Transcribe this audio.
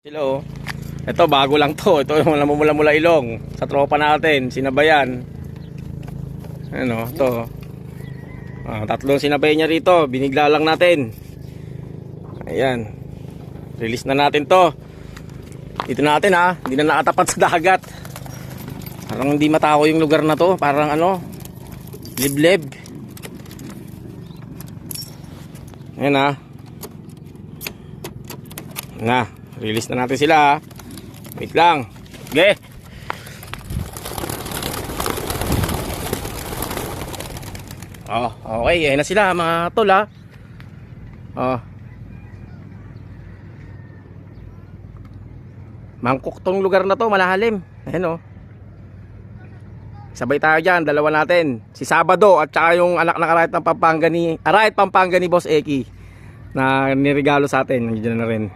Hello. Ito bago lang to. Ito yung namumula-mula ilong sa tropa natin, sinabayan. Ano, to. Tatlong sinabay niya rito, binigla lang natin. Ayan. Release na natin to. Dito natin hindi na nakatapat sa dagat. Parang hindi matao yung lugar na to, parang ano, liblib. Ayan na, release na natin sila. Wait lang. Okay. Okay, ayan na sila mga tol mangkok tong lugar na to, malalim. Ayan sabay tayo dyan, dalawa natin, si Sabado at saka yung anak ng Arayat Pampanga ni Boss Eki na niregalo sa atin. Nandiyan na rin.